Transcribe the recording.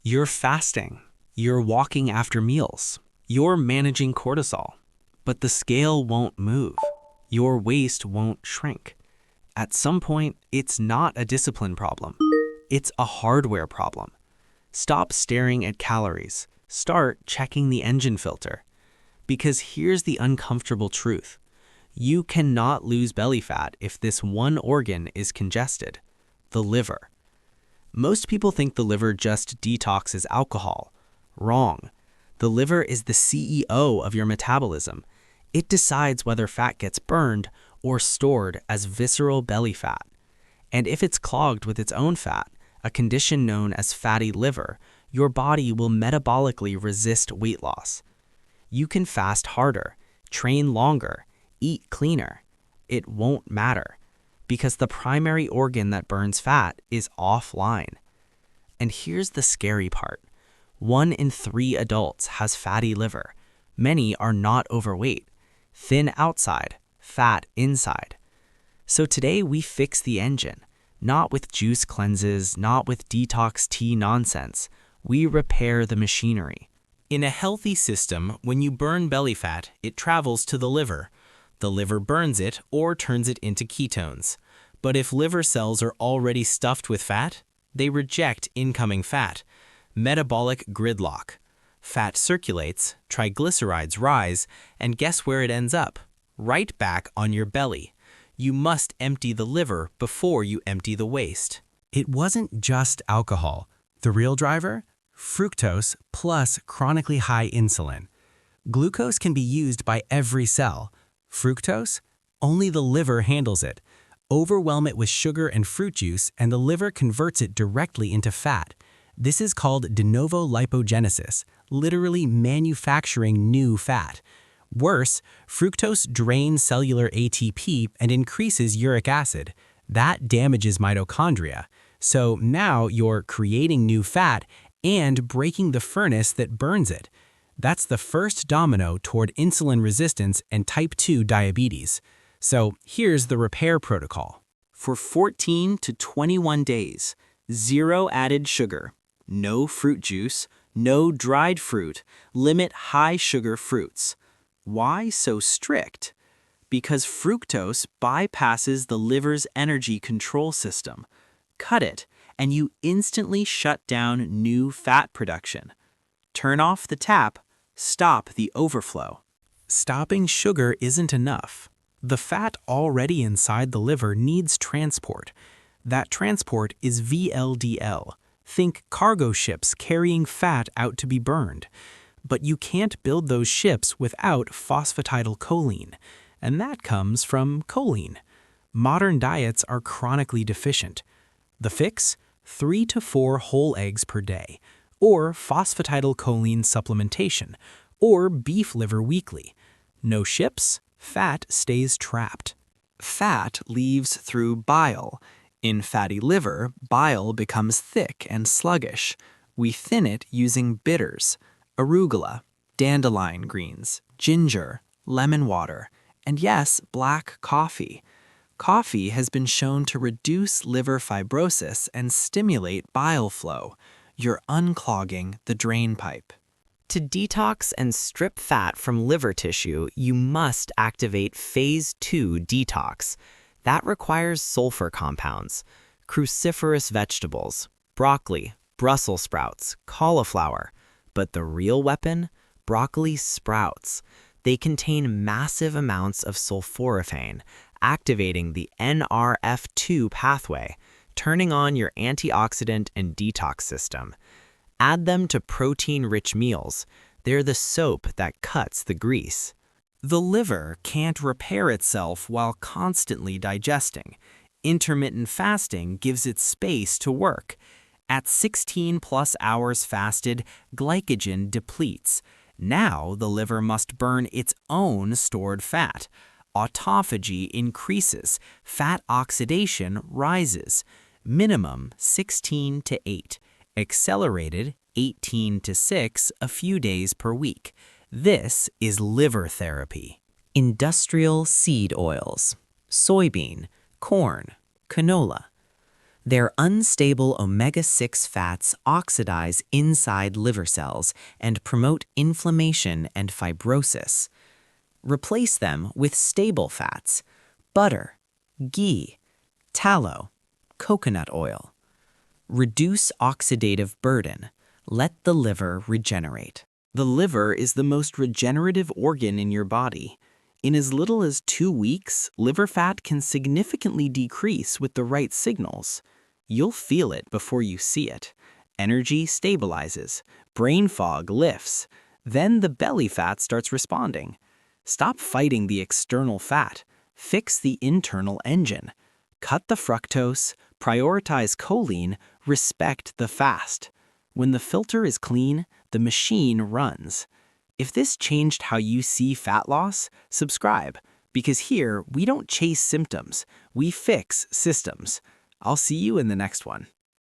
You're fasting. You're walking after meals. You're managing cortisol. But the scale won't move. Your waist won't shrink. At some point, it's not a discipline problem. It's a hardware problem. Stop staring at calories. Start checking the engine filter. Because here's the uncomfortable truth. You cannot lose belly fat if this one organ is congested, the liver. Most people think the liver just detoxes alcohol. Wrong. The liver is the CEO of your metabolism. It decides whether fat gets burned or stored as visceral belly fat. And if it's clogged with its own fat, a condition known as fatty liver, your body will metabolically resist weight loss. You can fast harder, train longer, eat cleaner. It won't matter because the primary organ that burns fat is offline. And here's the scary part. 1 in 3 adults has fatty liver. Many are not overweight, thin outside, fat inside. So today we fix the engine, not with juice cleanses, not with detox tea nonsense. We repair the machinery. In a healthy system, when you burn belly fat, it travels to the liver. The liver burns it or turns it into ketones. But if liver cells are already stuffed with fat, they reject incoming fat. Metabolic gridlock. Fat circulates, triglycerides rise, and guess where it ends up? Right back on your belly. You must empty the liver before you empty the waste. It wasn't just alcohol. The real driver? Fructose plus chronically high insulin. Glucose can be used by every cell. Fructose? Only the liver handles it. Overwhelm it with sugar and fruit juice, and the liver converts it directly into fat. This is called de novo lipogenesis, literally manufacturing new fat. Worse, fructose drains cellular ATP and increases uric acid. That damages mitochondria. So now you're creating new fat and breaking the furnace that burns it. That's the first domino toward insulin resistance and type 2 diabetes. So here's the repair protocol. For 14 to 21 days, 0 added sugar, no fruit juice, no dried fruit, limit high sugar fruits. Why so strict? Because fructose bypasses the liver's energy control system. Cut it, and you instantly shut down new fat production. Turn off the tap, stop the overflow. Stopping sugar isn't enough. The fat already inside the liver needs transport. That transport is VLDL. Think cargo ships carrying fat out to be burned. But you can't build those ships without phosphatidylcholine, and that comes from choline. Modern diets are chronically deficient. The fix? 3 to 4 whole eggs per day, or phosphatidylcholine supplementation, or beef liver weekly. No ships? Fat stays trapped. Fat leaves through bile. In fatty liver, bile becomes thick and sluggish. We thin it using bitters, arugula, dandelion greens, ginger, lemon water, and yes, black coffee. Coffee has been shown to reduce liver fibrosis and stimulate bile flow. You're unclogging the drain pipe. To detox and strip fat from liver tissue, you must activate Phase 2 detox. That requires sulfur compounds, cruciferous vegetables, broccoli, Brussels sprouts, cauliflower. But the real weapon? Broccoli sprouts. They contain massive amounts of sulforaphane, activating the NRF2 pathway, turning on your antioxidant and detox system. Add them to protein-rich meals. They're the soap that cuts the grease. The liver can't repair itself while constantly digesting. Intermittent fasting gives it space to work. At 16+ hours fasted, glycogen depletes. Now the liver must burn its own stored fat. Autophagy increases. Fat oxidation rises. Minimum 16 to 8. Accelerated 18 to 6 a few days per week. This is liver therapy. Industrial seed oils, soybean, corn, canola. Their unstable omega-6 fats oxidize inside liver cells and promote inflammation and fibrosis. Replace them with stable fats, butter, ghee, tallow, coconut oil. Reduce oxidative burden. Let the liver regenerate. The liver is the most regenerative organ in your body. In as little as 2 weeks, liver fat can significantly decrease with the right signals. You'll feel it before you see it. Energy stabilizes, brain fog lifts, then the belly fat starts responding. Stop fighting the external fat. Fix the internal engine. Cut the fructose, prioritize choline, respect the fast. When the filter is clean, the machine runs. If this changed how you see fat loss, subscribe, because here we don't chase symptoms, we fix systems. I'll see you in the next one.